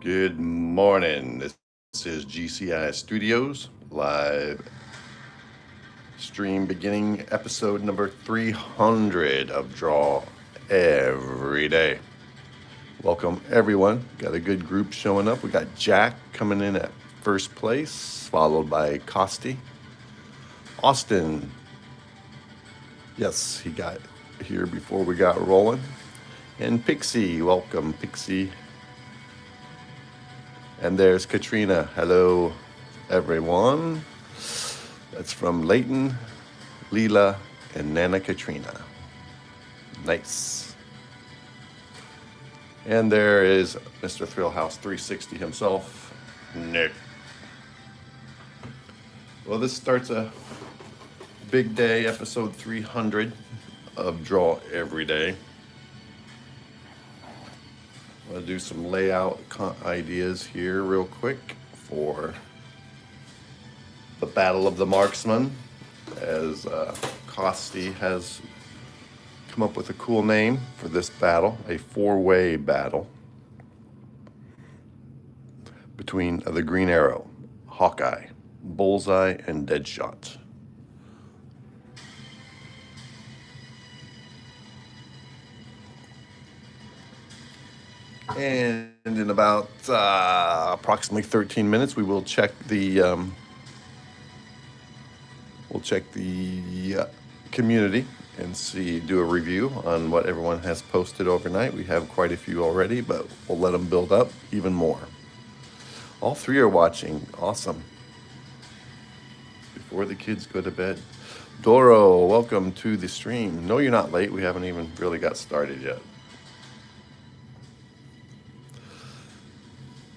Good morning. This is GCI Studios live stream beginning episode number 300 of Draw Every Day. Welcome everyone. Got a good group showing up. We got Jack coming in at first place, followed by Costi. Austin, yes, he got here before we got rolling. And Pixie, welcome Pixie. And there's Katrina. Hello, everyone. That's from Leighton, Leela, and Nana Katrina. Nice. And there is Mr. Thrillhouse 360 himself, Nick. Well, this starts a big day, episode 300 of Draw Every Day. I'm going to do some layout ideas here real quick for the Battle of the Marksmen, as Costi has come up with a cool name for this battle, a four-way battle between the Green Arrow, Hawkeye, Bullseye, and Deadshot. And in about approximately 13 minutes, we will check the community and do a review on what everyone has posted overnight. We have quite a few already, but we'll let them build up even more. All three are watching. Awesome. Before the kids go to bed. Doro, welcome to the stream. No, you're not late. We haven't even really got started yet.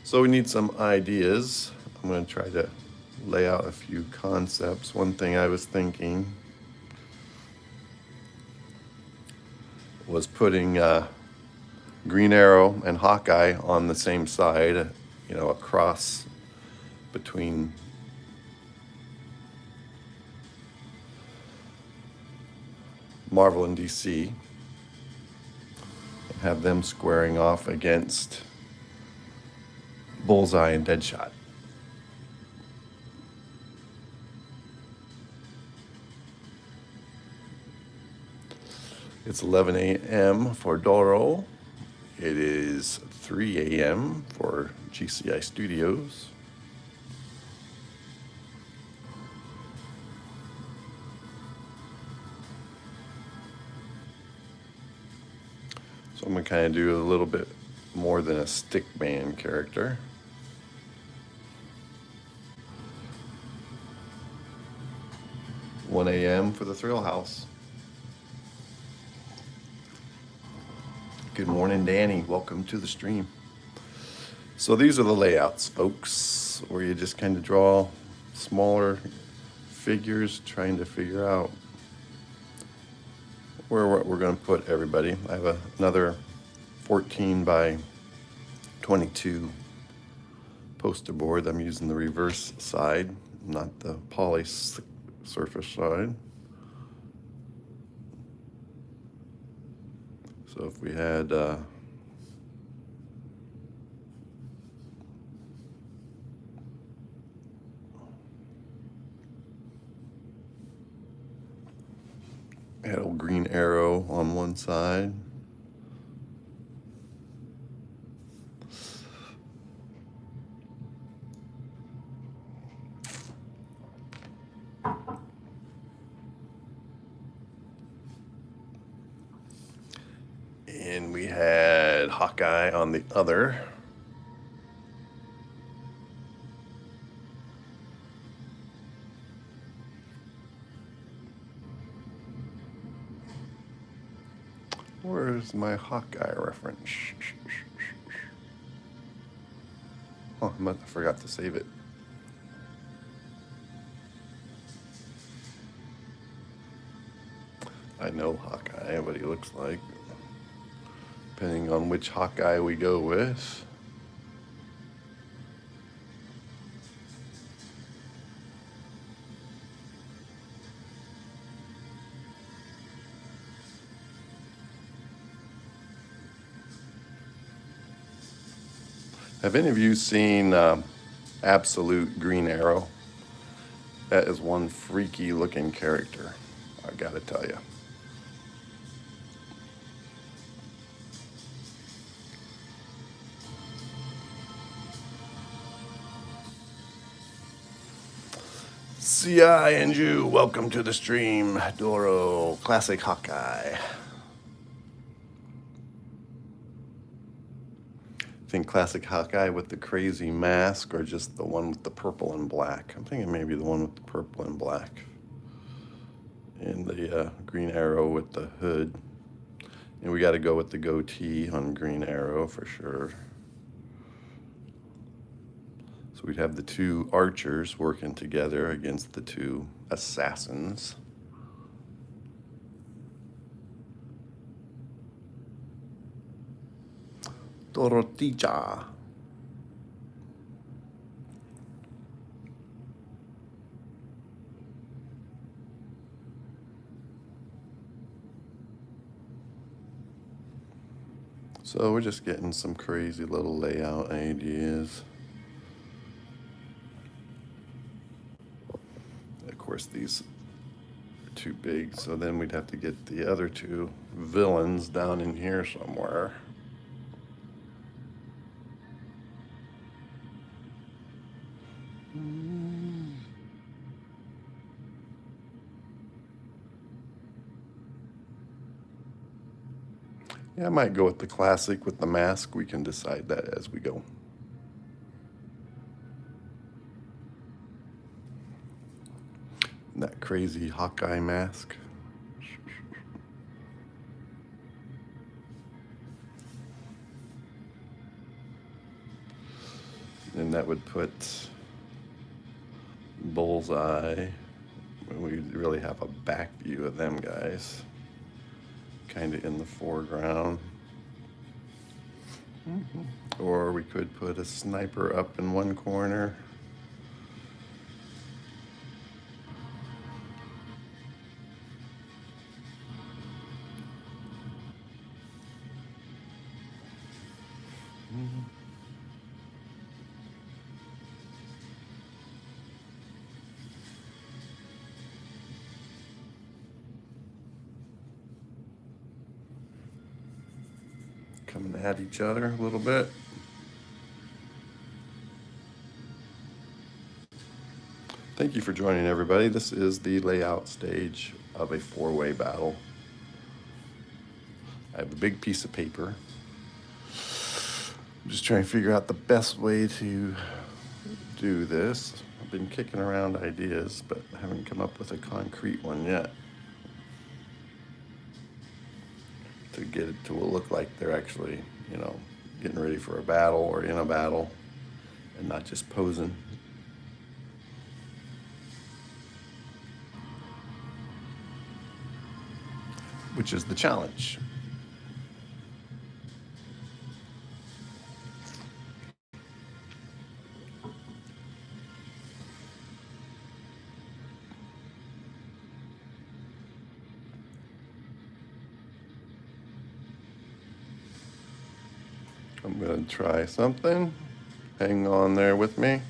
So we need some ideas. I'm going to try to lay out a few concepts. One thing I was thinking was putting Green Arrow and Hawkeye on the same side, a cross between Marvel and DC. Have them squaring off against Bullseye and Deadshot. It's 11 a.m. for Doro. It is 3 a.m. for GCI Studios. So I'm going to kind of do a little bit more than a stick man character. (1 a.m. for the Thrill House. Good morning, Danny. Welcome to the stream. So these are the layouts, folks, where you just kind of draw smaller figures, trying to figure out where we're going to put everybody. I have another 14 by 22 poster board. I'm using the reverse side, not the poly surface side. So if we had had a Green Arrow on one side. And we had Hawkeye on the other. Where's my Hawkeye reference? Oh, I forgot to save it. I know Hawkeye, what he looks like. Depending on which Hawkeye we go with. Have any of you seen Absolute Green Arrow? That is one freaky looking character, I gotta tell you. CI and you, welcome to the stream. Doro, classic Hawkeye. Think classic Hawkeye with the crazy mask, or just the one with the purple and black? I'm thinking maybe the one with the purple and black. And the Green Arrow with the hood. And we got to go with the goatee on Green Arrow for sure. So we'd have the two archers working together against the two assassins. Tortilla. So we're just getting some crazy little layout ideas. Of course, these are too big, so then we'd have to get the other two villains down in here somewhere. Yeah, I might go with the classic with the mask. We can decide that as we go. That crazy Hawkeye mask. And that would put Bullseye. We really have a back view of them guys. Kind of in the foreground. Or we could put a sniper up in one corner. Coming at each other a little bit. Thank you for joining, everybody. This is the layout stage of a four-way battle. I have a big piece of paper. I'm just trying to figure out the best way to do this. I've been kicking around ideas, but I haven't come up with a concrete one yet. To get it to look like they're actually, getting ready for a battle or in a battle and not just posing. Which is the challenge. I'm going to try something. Hang on there with me.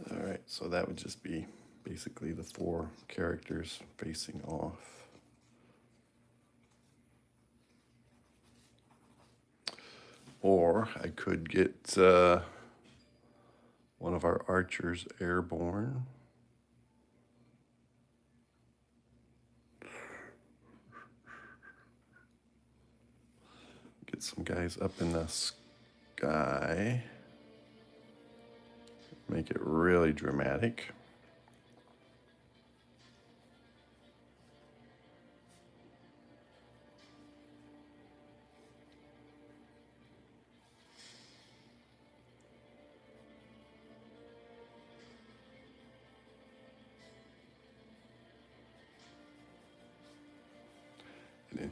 All right, so that would just be basically the four characters facing off. Or I could get one of our archers airborne. Get some guys up in the sky. Make it really dramatic.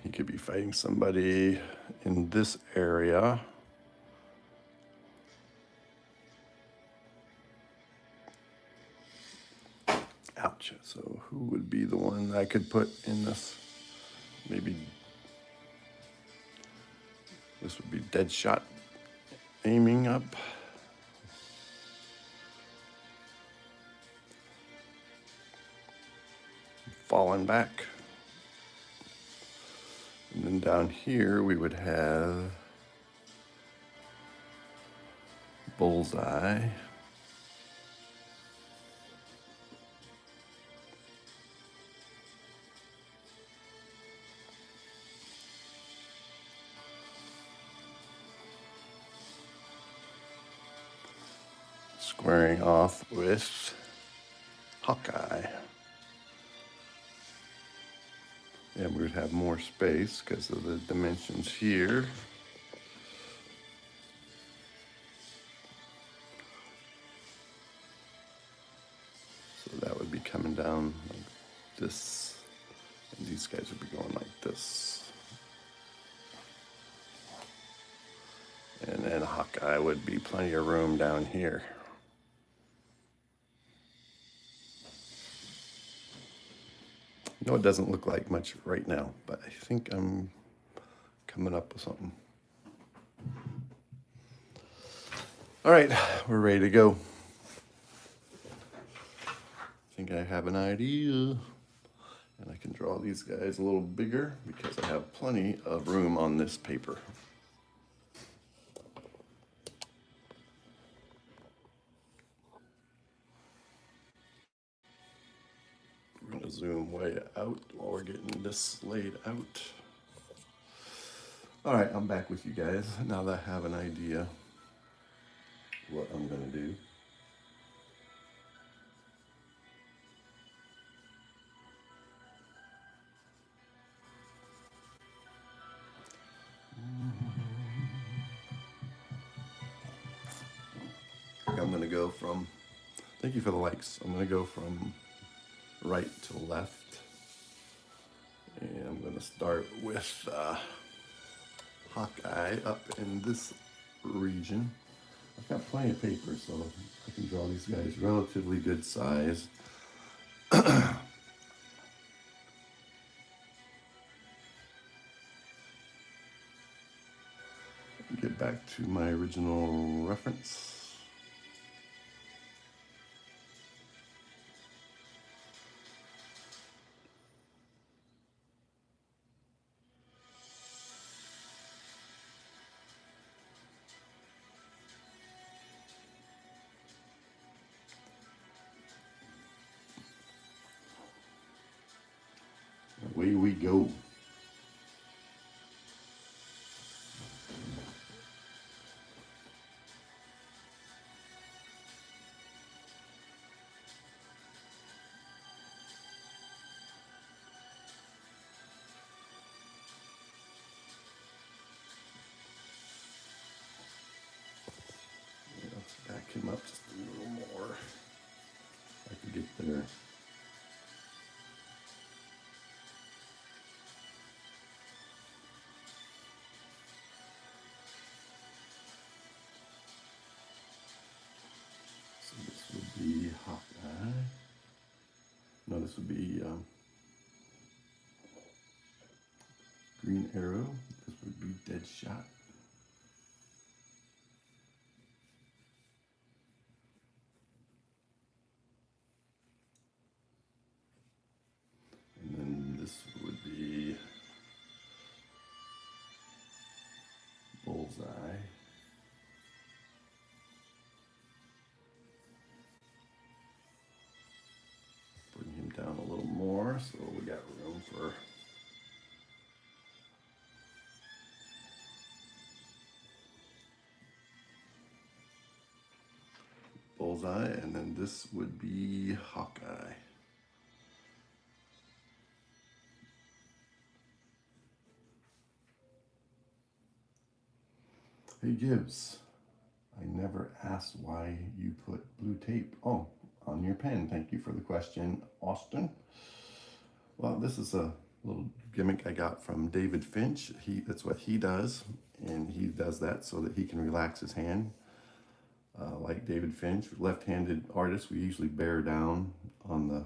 He could be fighting somebody in this area. Ouch. So who would be the one I could put in this? Maybe this would be Deadshot aiming up. Falling back. And then down here we would have Bullseye. Squaring off with Hawkeye. And we would have more space because of the dimensions here. So that would be coming down like this. And these guys would be going like this. And then Hawkeye would be plenty of room down here. No, it doesn't look like much right now, but I think I'm coming up with something. All right, we're ready to go. I think I have an idea. And I can draw these guys a little bigger because I have plenty of room on this paper. We're gonna zoom way out while we're getting this laid out. All right, I'm back with you guys now that I have an idea what I'm gonna do. I'm gonna go from, thank you for the likes. I'm gonna go from right to left. And I'm gonna start with Hawkeye up in this region. I've got plenty of paper, so I can draw these guys relatively good size. Get back to my original reference. Away we go. Let's back him up just a little more. I can get there. So this would be Hawkeye. No, this would be Green Arrow. This would be Deadshot. And then this would be Bullseye. Bring him down a little more so we got room for Bullseye, and then this would be Hawkeye. Hey Gibbs, I never asked why you put blue tape. Oh, on your pen. Thank you for the question, Austin. Well, this is a little gimmick I got from David Finch. That's what he does, and he does that so that he can relax his hand. Like David Finch, left-handed artists, we usually bear down on the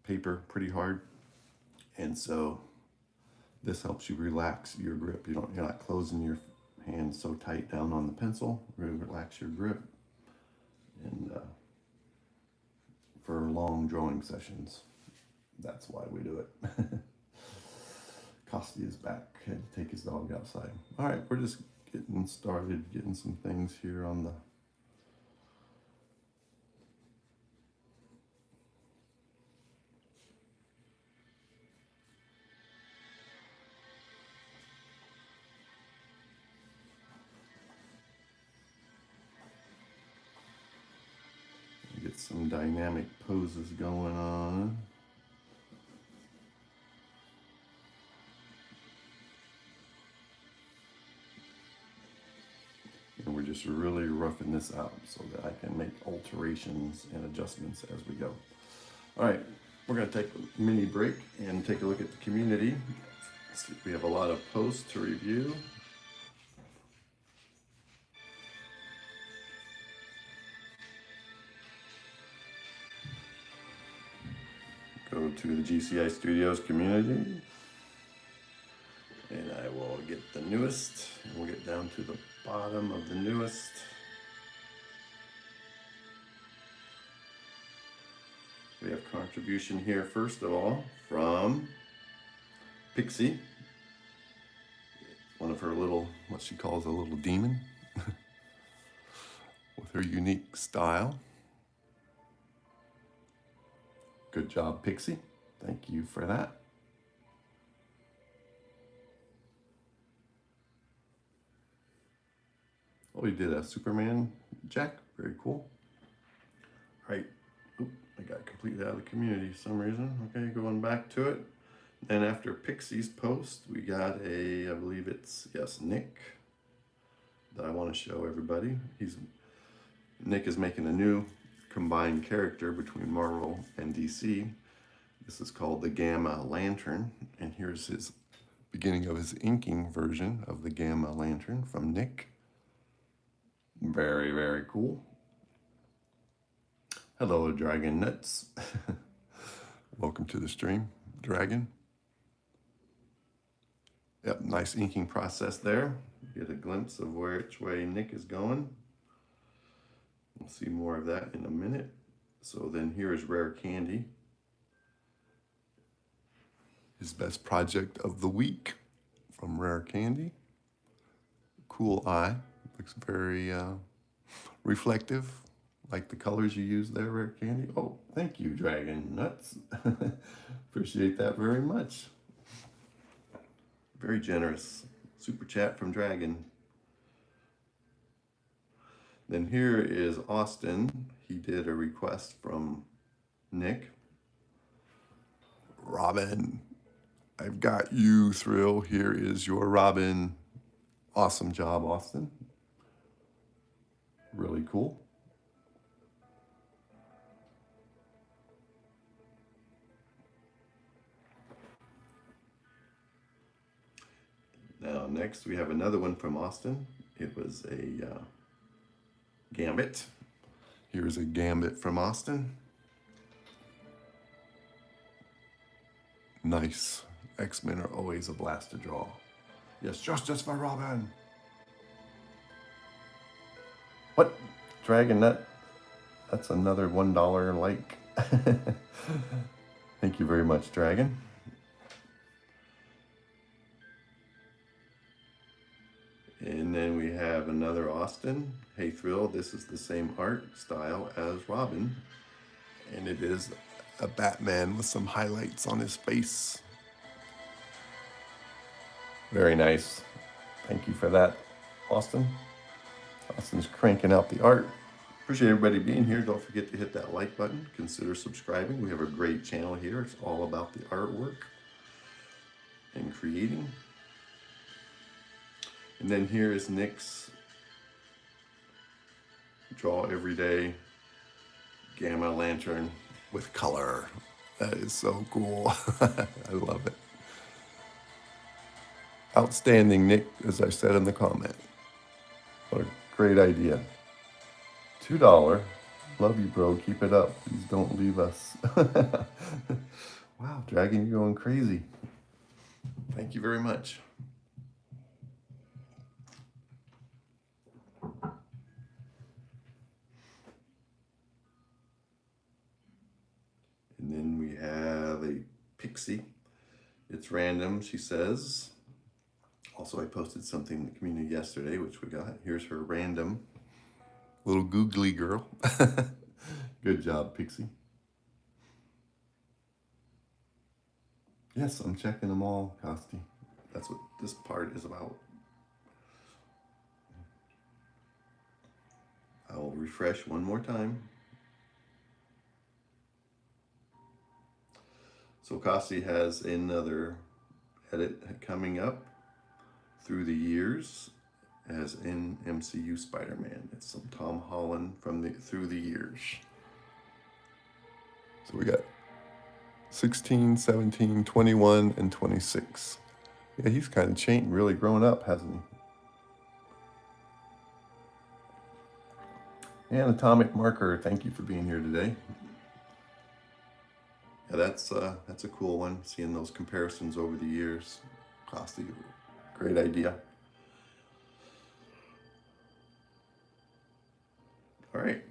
paper pretty hard, and so this helps you relax your grip. You're not closing your hand so tight down on the pencil. Really relax your grip, and for long drawing sessions, that's why we do it. Costi is back. Had to take his dog outside. All right, we're just getting started, getting some things here on the get some dynamic poses going on. And we're just really roughing this out so that I can make alterations and adjustments as we go. All right, we're going to take a mini break and take a look at the community. We have a lot of posts to review. Go to the GCI Studios community, and I will get the newest, and we'll get down to the bottom of the newest. We have contribution here, first of all, from Pixie. One of her little, what she calls a little demon, with her unique style. Good job, Pixie. Thank you for that. Oh, we did a Superman Jack. Very cool. All right. Oop, I got completely out of the community for some reason. Okay, going back to it. Then after Pixie's post, we got I believe it's, yes, Nick, that I want to show everybody. Nick is making a new combined character between Marvel and DC. This is called the Gamma Lantern, and here's his beginning of his inking version of the Gamma Lantern from Nick. Very, very cool. Hello, Dragon Nuts. Welcome to the stream, Dragon. Yep, nice inking process there. Get a glimpse of which way Nick is going. We'll see more of that in a minute. So then here is Rare Candy. His best project of the week from Rare Candy. Cool eye. Looks very reflective, like the colors you use there, Rare Candy. Oh, thank you, Dragon Nuts. Appreciate that very much. Very generous. Super chat from Dragon. Then here is Austin. He did a request from Nick. Robin, I've got you, Thrill. Here is your Robin. Awesome job, Austin. Really cool. Now next we have another one from Austin. It was a Gambit. Here's a Gambit from Austin. Nice. X-Men are always a blast to draw. Yes, justice for Robin. What? Dragon Nut? That's another $1 like. Thank you very much, Dragon. And then we have another Austin. Hey Thrill, this is the same art style as Robin. And it is a Batman with some highlights on his face. Very nice. Thank you for that, Austin. Austin's cranking out the art. Appreciate everybody being here. Don't forget to hit that like button. Consider subscribing. We have a great channel here. It's all about the artwork and creating. And then here is Nick's Draw Everyday Gamma Lantern with color. That is so cool. I love it. Outstanding, Nick, as I said in the comment. What a great idea. $2. Love you, bro. Keep it up. Please don't leave us. Wow, Dragon, you're going crazy. Thank you very much. And then we have a pixie. It's random, she says. Also, I posted something in the community yesterday, which we got. Here's her random little googly girl. Good job, Pixie. Yes, I'm checking them all, Costi. That's what this part is about. I will refresh one more time. So Costi has another edit coming up through the years as in MCU Spider-Man. It's some Tom Holland from through the years. So we got 16, 17, 21, and 26. Yeah, he's kind of changed, really grown up, hasn't he? And Atomic Marker, thank you for being here today. Yeah, that's a cool one, seeing those comparisons over the years. Costi, great idea. All right.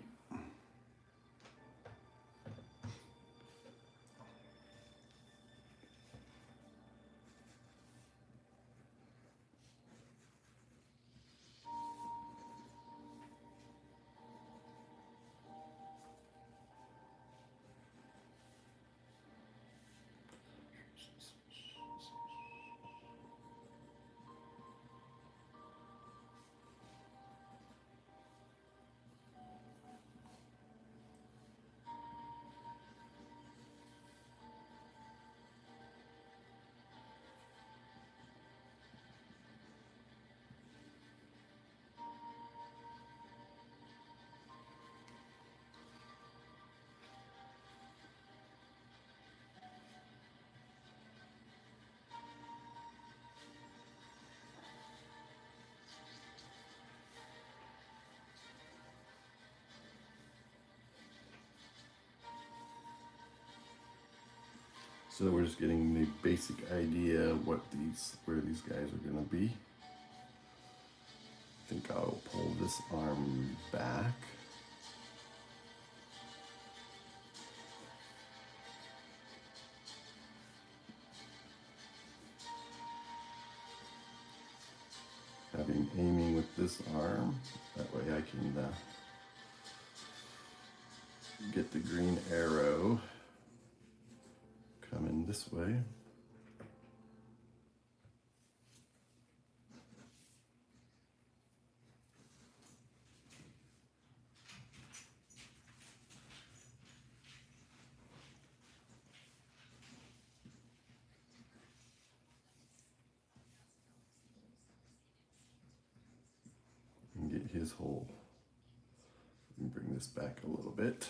So we're just getting the basic idea of where these guys are going to be. I think I'll pull this arm back. Having aiming with this arm, that way I can get the green arrow coming this way. And get his hole. Let me bring this back a little bit.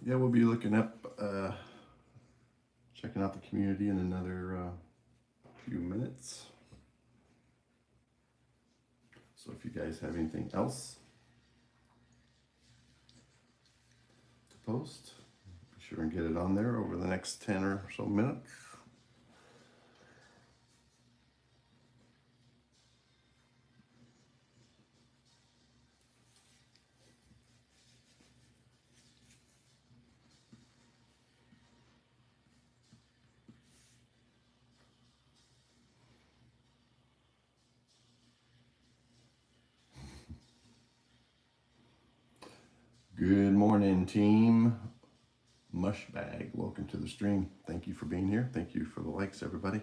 Yeah, we'll be looking up, checking out the community in another few minutes. So if you guys have anything else to post, be sure and get it on there over the next 10 or so minutes. Good morning, team. Mushbag, welcome to the stream. Thank you for being here. Thank you for the likes, everybody.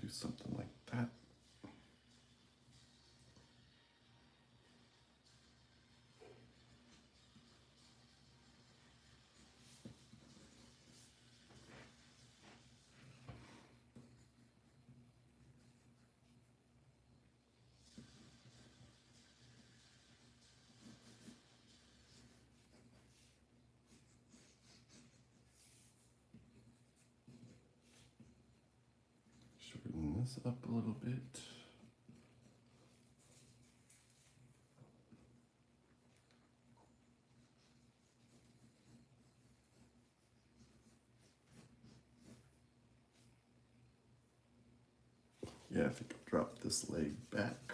Do something like that. this up a little bit. Yeah, I think I'll drop this leg back.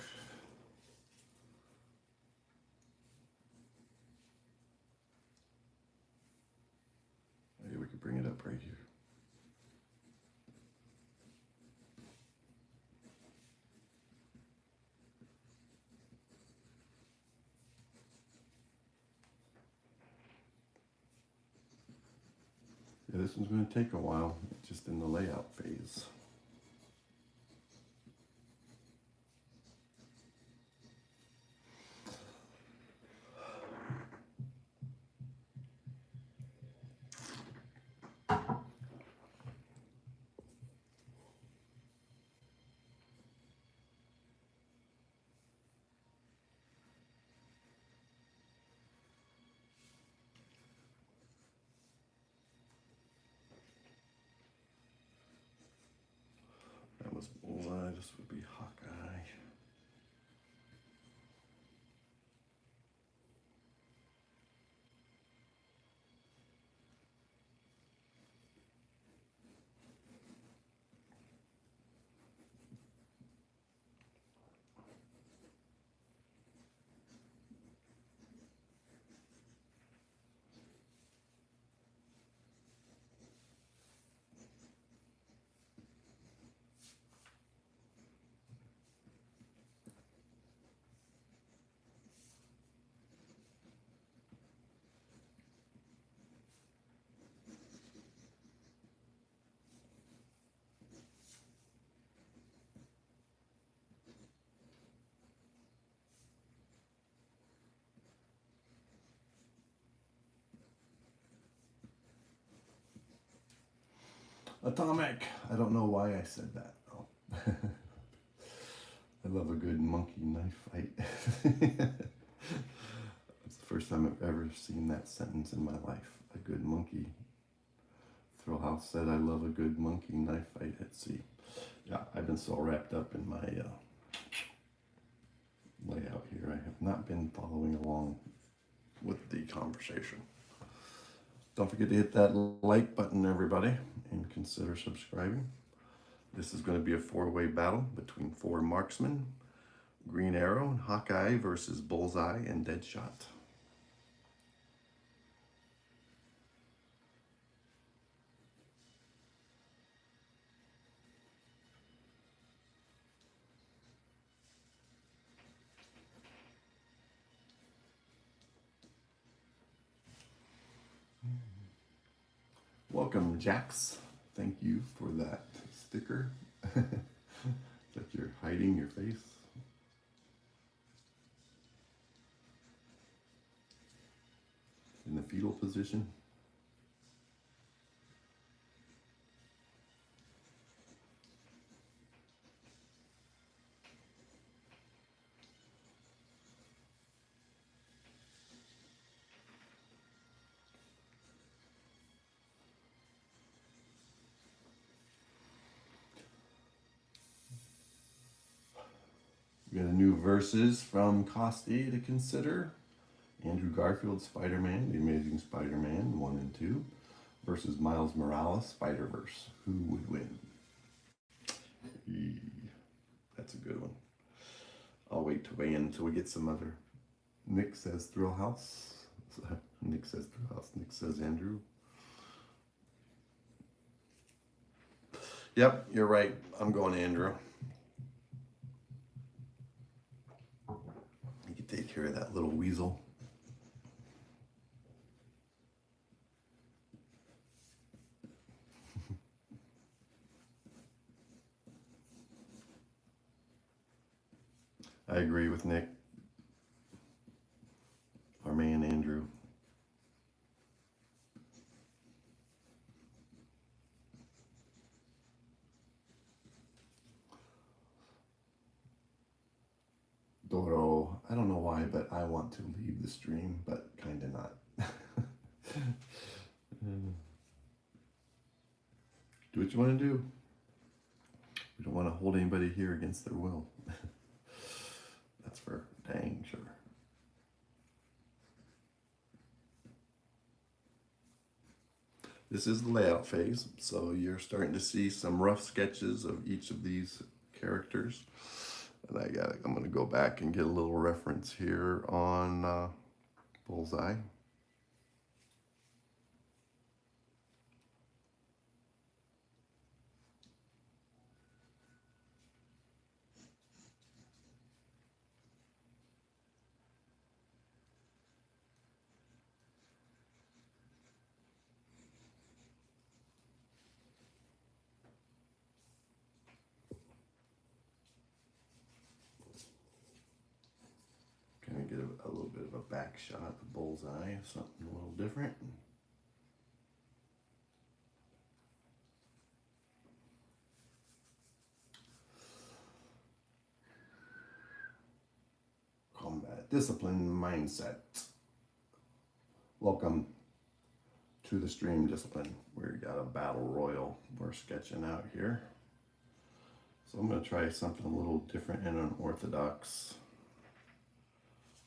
Maybe we could bring it up right here. Yeah, this one's going to take a while, just in the layout phase. That was Bullseye, this would be Hawkeye. Atomic. I don't know why I said that. Oh. I love a good monkey knife fight. It's the first time I've ever seen that sentence in my life. A good monkey. Thrill House said, I love a good monkey knife fight at sea. Yeah, I've been so wrapped up in my layout here. I have not been following along with the conversation. Don't forget to hit that like button, everybody, and consider subscribing. This is going to be a four-way battle between 4 marksmen, Green Arrow and Hawkeye versus Bullseye and Deadshot. Welcome, Jax. Thank you for that sticker. That you're hiding your face. In the fetal position. We got a new verses from Costi to consider. Andrew Garfield, Spider-Man, The Amazing Spider-Man 1 and 2 versus Miles Morales, Spider-Verse. Who would win? That's a good one. I'll wait to weigh in until we get some other. Nick says Thrill House. Nick says Thrill House. Nick says Andrew. Yep, you're right. I'm going Andrew. You can take care of that little weasel. I agree with Nick. Our man Andrew. Doro, I don't know why, but I want to leave the stream, but kind of not. Do what you want to do. We don't want to hold anybody here against their will. That's for dang sure. This is the layout phase, so you're starting to see some rough sketches of each of these characters. And I'm going to go back and get a little reference here on Bullseye. Kind of get a little bit of a back shot of Bullseye, something a little different. Combat discipline mindset. Welcome to the stream discipline. We've got a battle royal we're sketching out here. So I'm going to try something a little different and unorthodox.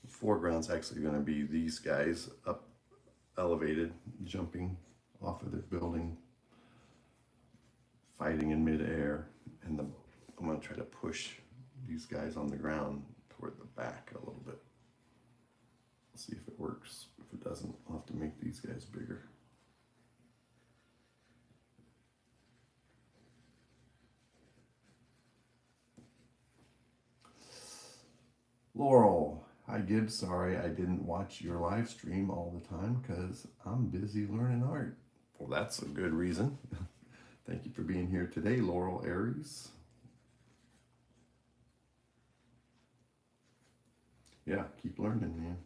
The foreground's actually going to be these guys up elevated, jumping off of the building, fighting in midair, and I'm going to try to push these guys on the ground toward the back a little bit. See if it works. If it doesn't, I'll have to make these guys bigger. Laurel, hi Gibbs, sorry I didn't watch your live stream all the time because I'm busy learning art. Well, that's a good reason. Thank you for being here today, Laurel Aries. Yeah, keep learning, man.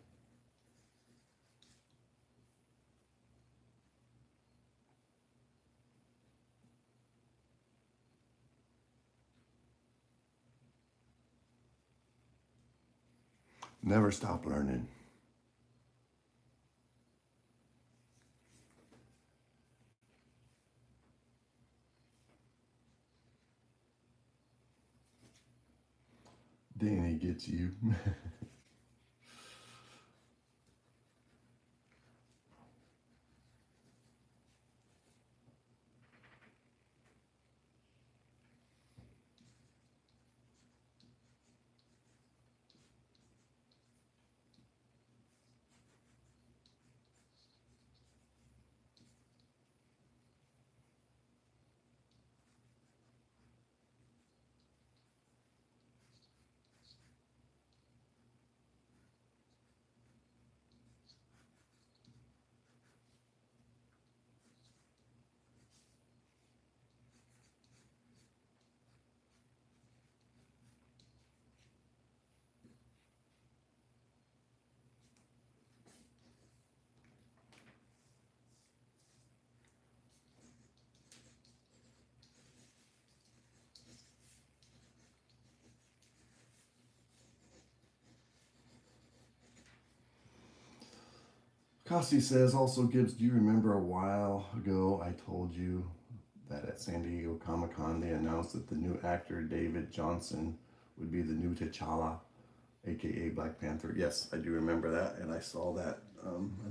Never stop learning. Danny gets you. Costi says, also Gibbs, do you remember a while ago I told you that at San Diego Comic-Con they announced that the new actor David Johnson would be the new T'Challa, aka Black Panther? Yes, I do remember that, and I saw that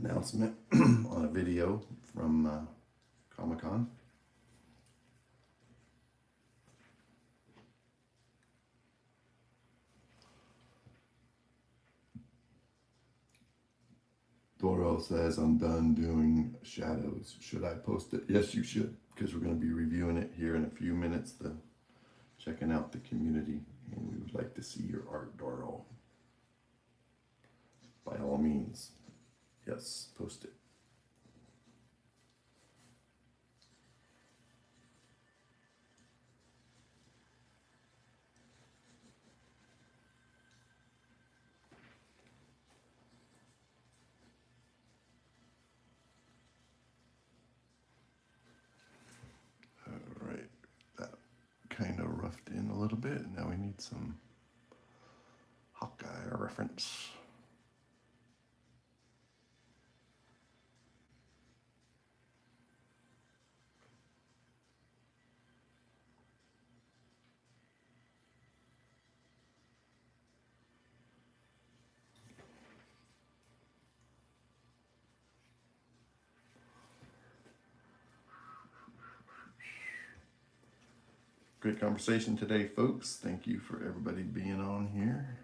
announcement on a video from Comic-Con. Doro says, I'm done doing shadows. Should I post it? Yes, you should, because we're going to be reviewing it here in a few minutes, checking out the community, and we would like to see your art, Doro. By all means, yes, post it. All right, that kind of roughed in a little bit. Now we need some Hawkeye reference. great conversation today, folks. Thank you for everybody being on here.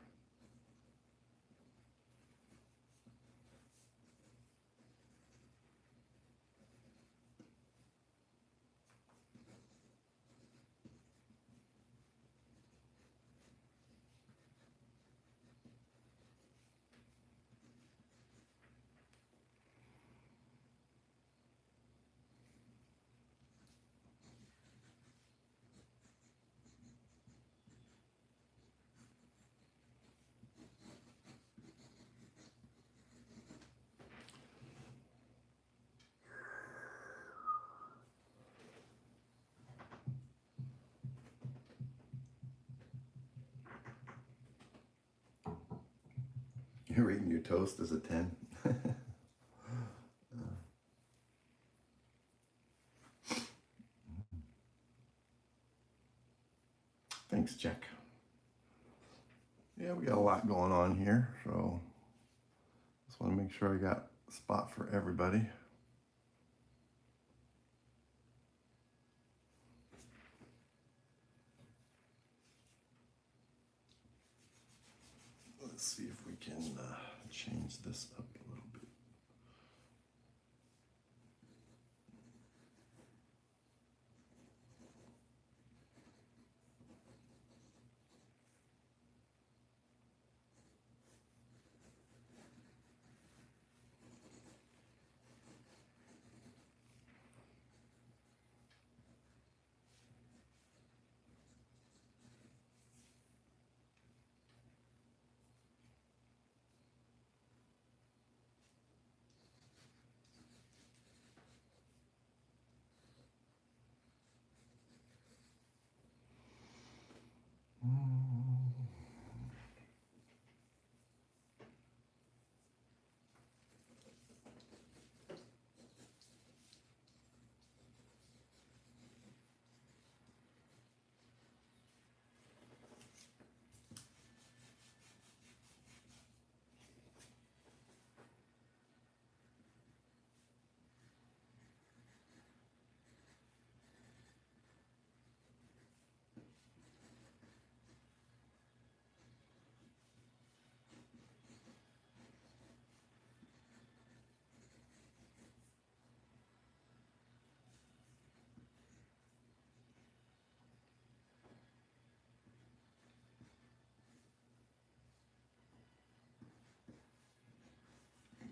You're rating your toast as a 10. Thanks, Jack. Yeah, we got a lot going on here, so just want to make sure I got a spot for everybody. Let's see if we can change this up a little bit.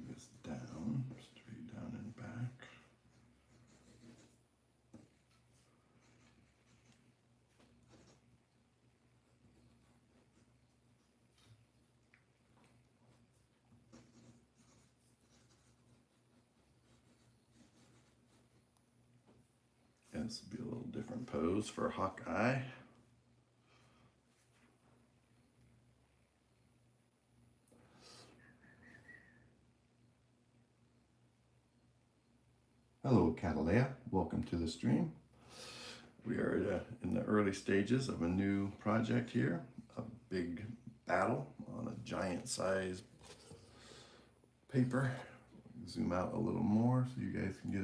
This down, straight down and back. This will be a little different pose for Hawkeye. Hello, Catalea. Welcome to the stream. We are in the early stages of a new project here, a big battle on a giant size paper. Zoom out a little more so you guys can get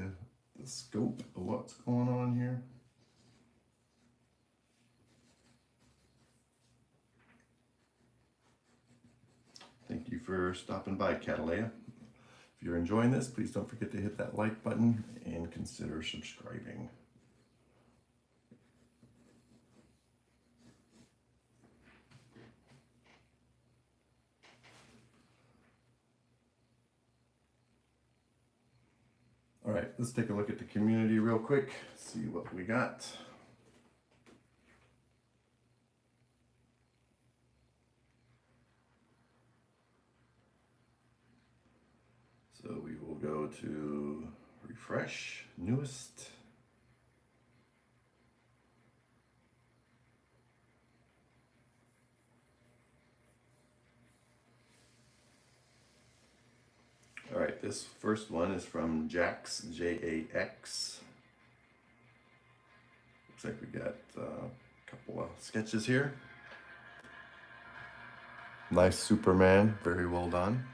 the scope of what's going on here. Thank you for stopping by, Catalea. If you're enjoying this, please don't forget to hit that like button and consider subscribing. All right, let's take a look at the community real quick, see what we got. So we will go to refresh, newest. All right, this first one is from Jax, J-A-X. Looks like we got a couple of sketches here. Nice Superman, very well done.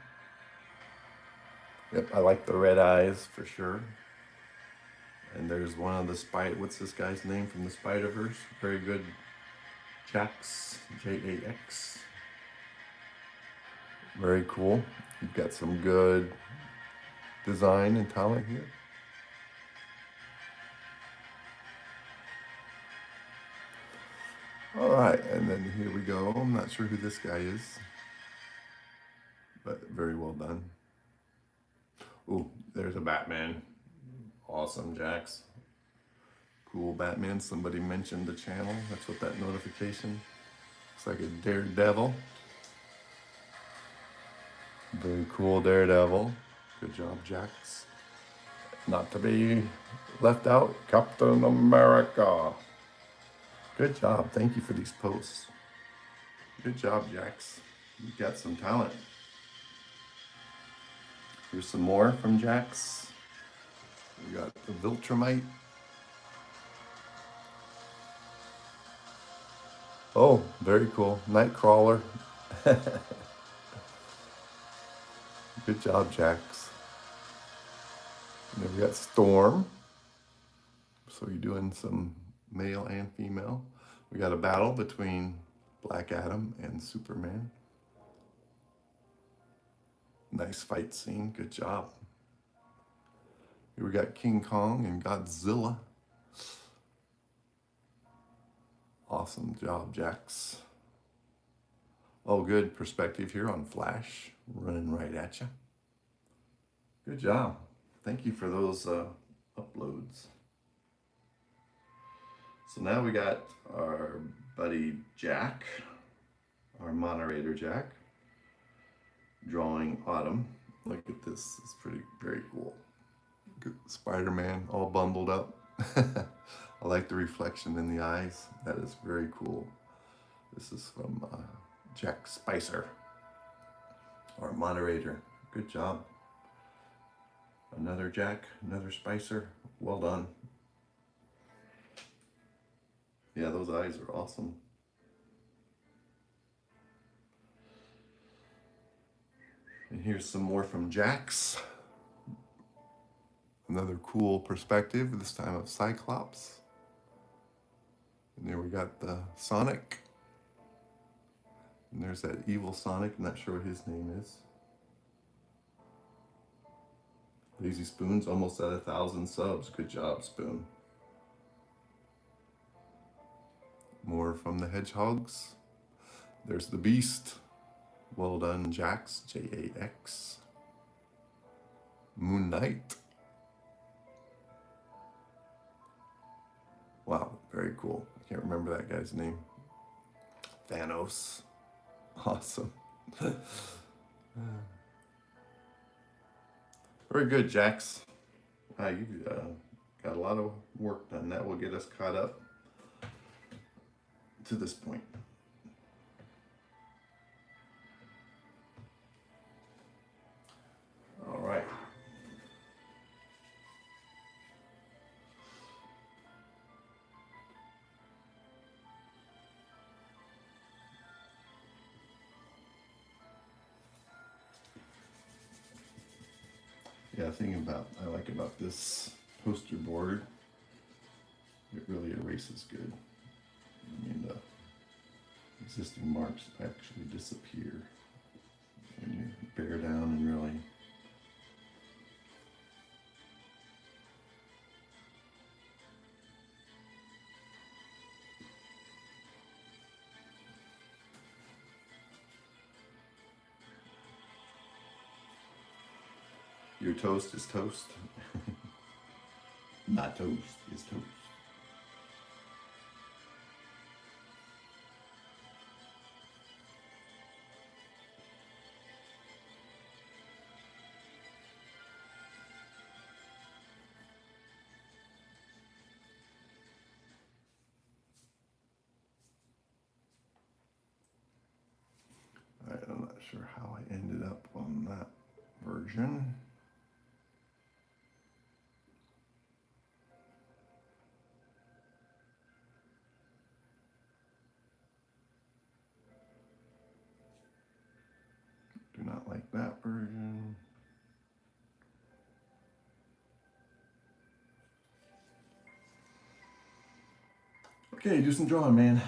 Yep, I like the red eyes for sure. And there's one of the what's this guy's name from the Spider-Verse? Very good. Jax, Jax. Very cool. You've got some good design and talent here. All right, and then here we go. I'm not sure who this guy is, but very well done. Ooh, there's a Batman. Awesome, Jax. Cool Batman. Somebody mentioned the channel. That's what that notification. Looks like a Daredevil. Very cool Daredevil. Good job, Jax. Not to be left out, Captain America. Good job. Thank you for these posts. Good job, Jax. You got some talent. Here's some more from Jax. We got the Viltrumite. Oh, very cool. Nightcrawler. Good job, Jax. And then we got Storm. So you're doing some male and female. We got a battle between Black Adam and Superman. Nice fight scene. Good job. Here we got King Kong and Godzilla. Awesome job, Jax. Oh, good perspective here on Flash, running right at you. Good job. Thank you for those uploads. So now we got our buddy Jack, our moderator Jack, drawing Autumn. Look at this. It's very cool. Good. Spider-Man all bundled up. I like the reflection in the eyes. That is very cool. This is from Jack Spicer, our moderator. Good job. Another Jack, another Spicer. Well done. Yeah, those eyes are awesome. And here's some more from Jax. Another cool perspective, this time of Cyclops. And there we got the Sonic. And there's that evil Sonic. I'm not sure what his name is. Lazy Spoon's almost at 1,000 subs. Good job, Spoon. More from the Hedgehogs. There's the Beast. Well done, Jax. Jax. Moon Knight. Wow, very cool. I can't remember that guy's name. Thanos. Awesome. Very good, Jax. You've got a lot of work done. That will get us caught up to this point. All right. Yeah, the thing I like about this poster board, it really erases good. I mean, the existing marks actually disappear when you bear down and really your toast is toast. Not toast, is toast. All right, I'm not sure how I ended up on that version. Do not like that version. Okay, do some drawing, man.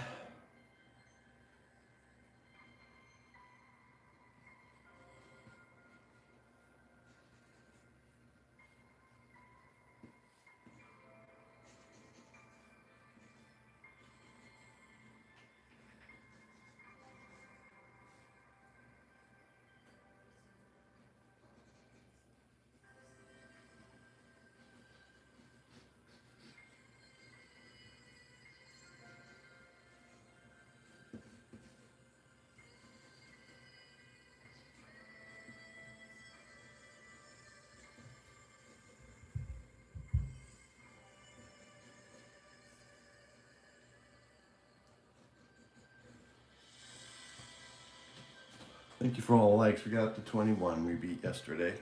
Thank you for all the likes. We got up to 21. We beat yesterday.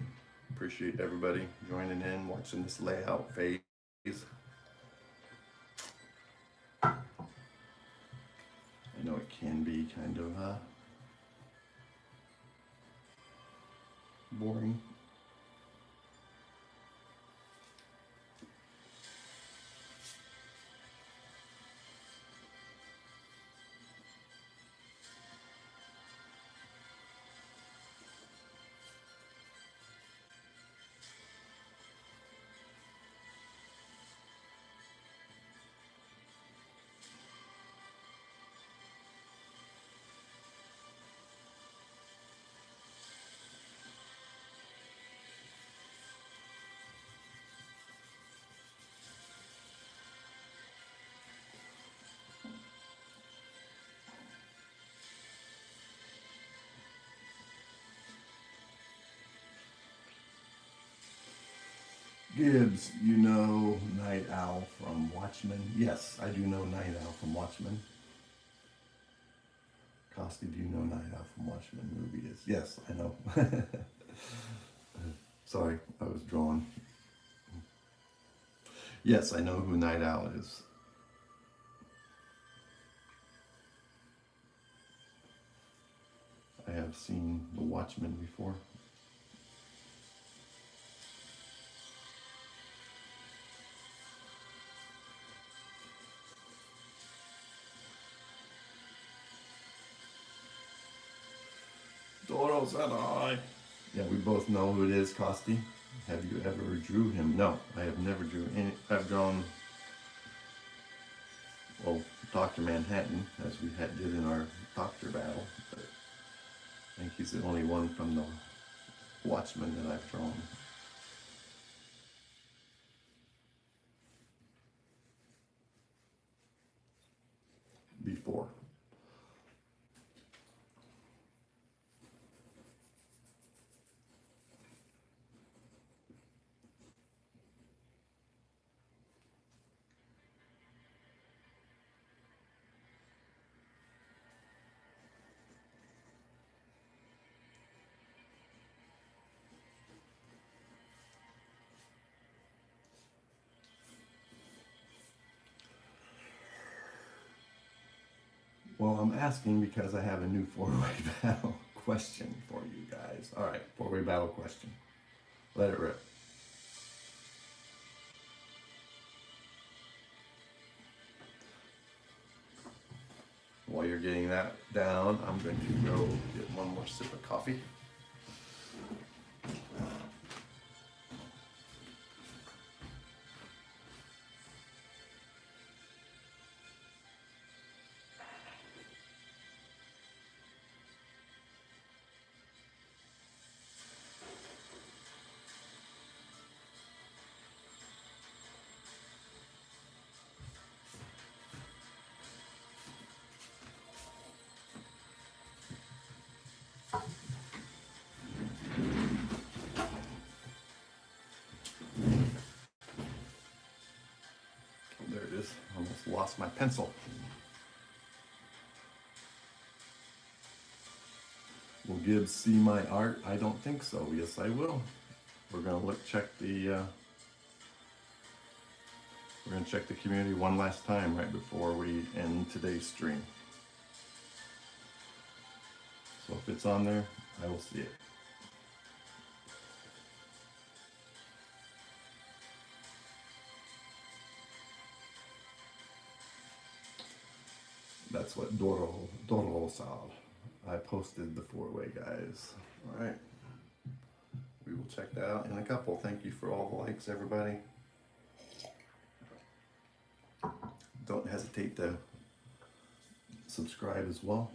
Appreciate everybody joining in, watching this layout phase. I know it can be kind of boring. Gibbs, you know Night Owl from Watchmen? Yes, I do know Night Owl from Watchmen. Costi, do you know Night Owl from Watchmen movie is? Yes, I know. Sorry, I was drawing. Yes, I know who Night Owl is. I have seen The Watchmen before. Doro said hi. Yeah, we both know who it is, Costi. Have you ever drew him? No, I have never drew any. I've drawn, well, Dr. Manhattan, as we did in our doctor battle. But I think he's the only one from the Watchmen that I've drawn. Before. Well, I'm asking because I have a new four-way battle question for you guys. All right, four-way battle question. Let it rip. While you're getting that down, I'm going to go get one more sip of coffee. There it is. Almost lost my pencil. Will Gibbs see my art? I don't think so. Yes, I will. We're gonna check the community one last time right before we end today's stream. So if it's on there, I will see it. That's what Doro saw. I posted the four-way, guys. All right. We will check that out in a couple. Thank you for all the likes, everybody. Don't hesitate to subscribe as well.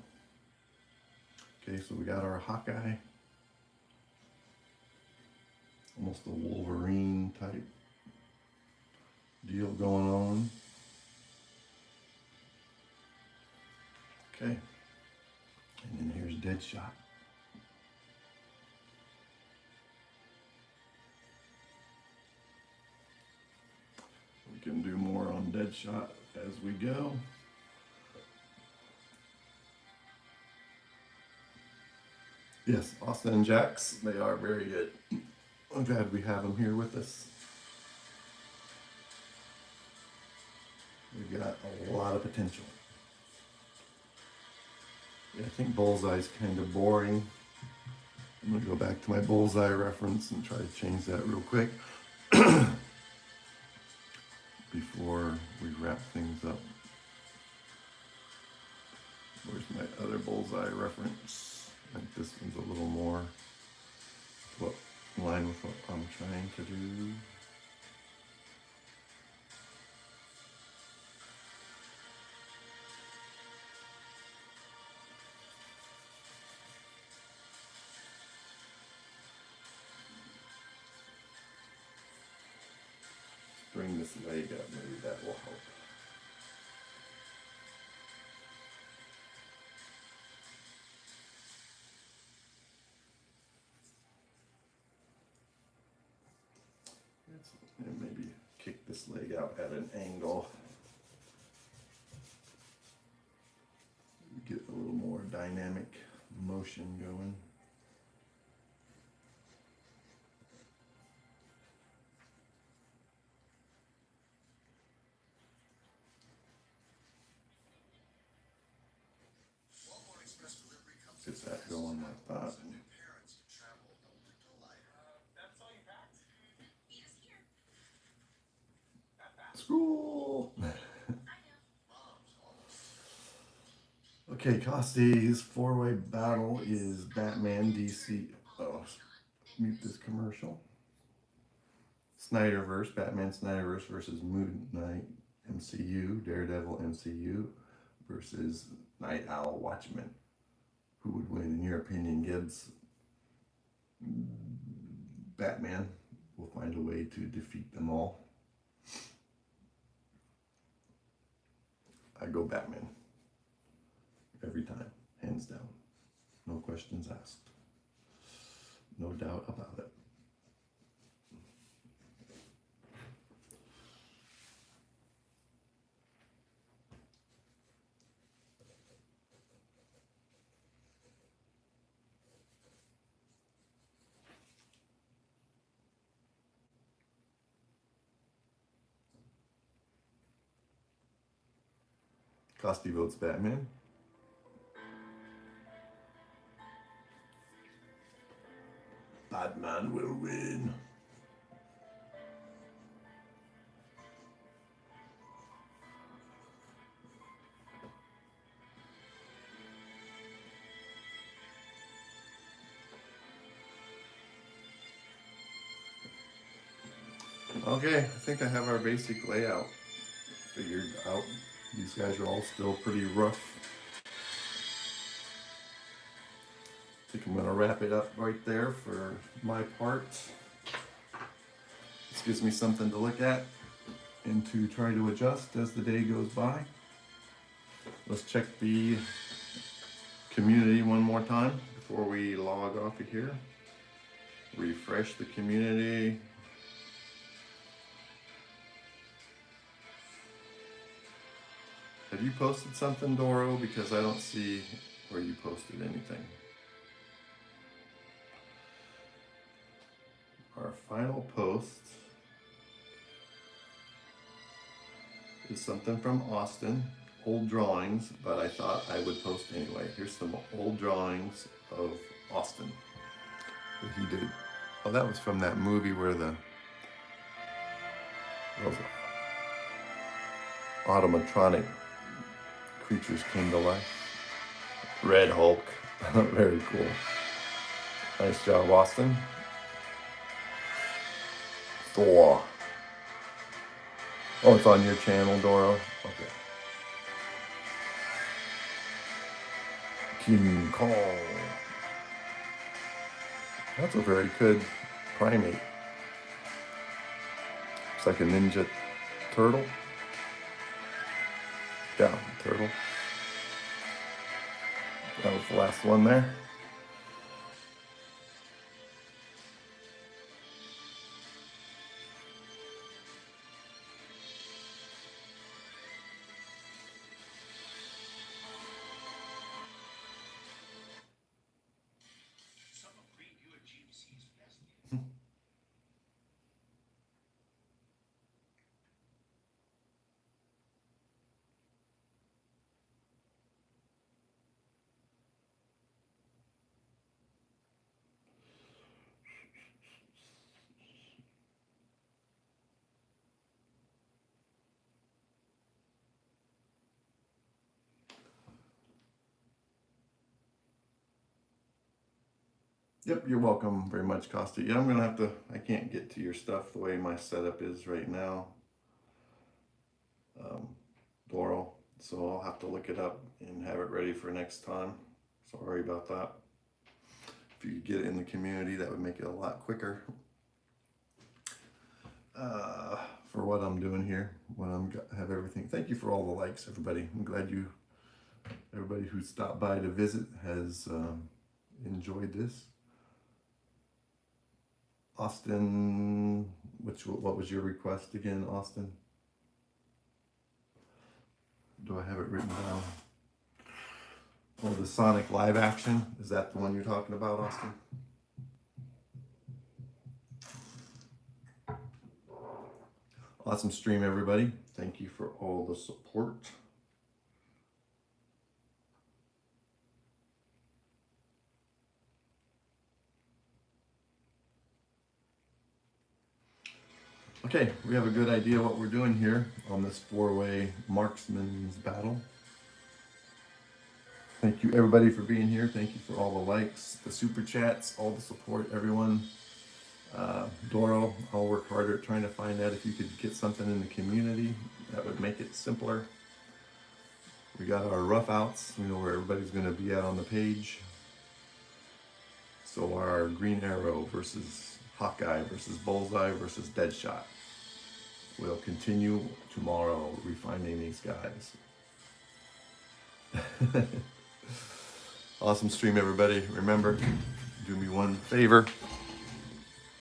Okay, so we got our Hawkeye. Almost a Wolverine type deal going on. Okay. And then here's Deadshot. We can do more on Deadshot as we go. Yes, Austin and Jax, they are very good. I'm glad we have them here with us. We've got a lot of potential. Yeah, I think Bullseye's kind of boring. I'm gonna go back to my Bullseye reference and try to change that real quick before we wrap things up. Where's my other Bullseye reference? I think this one's a little more in line with what I'm trying to do. Bring this leg up, maybe that will help. And maybe kick this leg out at an angle. Get a little more dynamic motion going. Get that going like that. School. Okay, Costy's four-way battle is Batman, DC. Oh, mute this commercial. Snyderverse, Batman Snyderverse versus Moon Knight MCU, Daredevil MCU versus Night Owl Watchmen. Who would win, in your opinion, Gibbs? Batman will find a way to defeat them all. I go Batman. Every time, hands down. No questions asked. No doubt about it. Costy votes Batman. Batman will win. Okay, I think I have our basic layout figured out. These guys are all still pretty rough. I think I'm going to wrap it up right there for my part. This gives me something to look at and to try to adjust as the day goes by. Let's check the community one more time before we log off of here. Refresh the community. Have you posted something, Doro? Because I don't see where you posted anything. Our final post is something from Austin, old drawings, but I thought I would post anyway. Here's some old drawings of Austin that he did. Oh, that was from that movie where the automatronic creatures came to life. Red Hulk. Very cool. Nice job, Austin. Thor. Oh, it's on your channel, Doro? Okay. King Kong. That's a very good primate. It's like a ninja turtle. Yeah, turtle. That was the last one there. Yep, you're welcome very much, Costa. Yeah, I'm gonna have to, I can't get to your stuff the way my setup is right now, Doro. So I'll have to look it up and have it ready for next time. Sorry about that. If you could get it in the community, that would make it a lot quicker. For what I'm doing here, when have everything. Thank you for all the likes, everybody. I'm glad everybody who stopped by to visit has enjoyed this. Austin, what was your request again, Austin? Do I have it written down? Oh, the Sonic live action. Is that the one you're talking about, Austin? Awesome stream, everybody. Thank you for all the support. Okay, we have a good idea what we're doing here on this 4-way Marksmen's battle. Thank you, everybody, for being here. Thank you for all the likes, the super chats, all the support, everyone. Doro, I'll work harder at trying to find that. If you could get something in the community, that would make it simpler. We got our rough outs, you know, where everybody's going to be at on the page. So our Green Arrow versus Hawkeye versus Bullseye versus Deadshot. We'll continue tomorrow refining these guys. Awesome stream, everybody. Remember, do me one favor.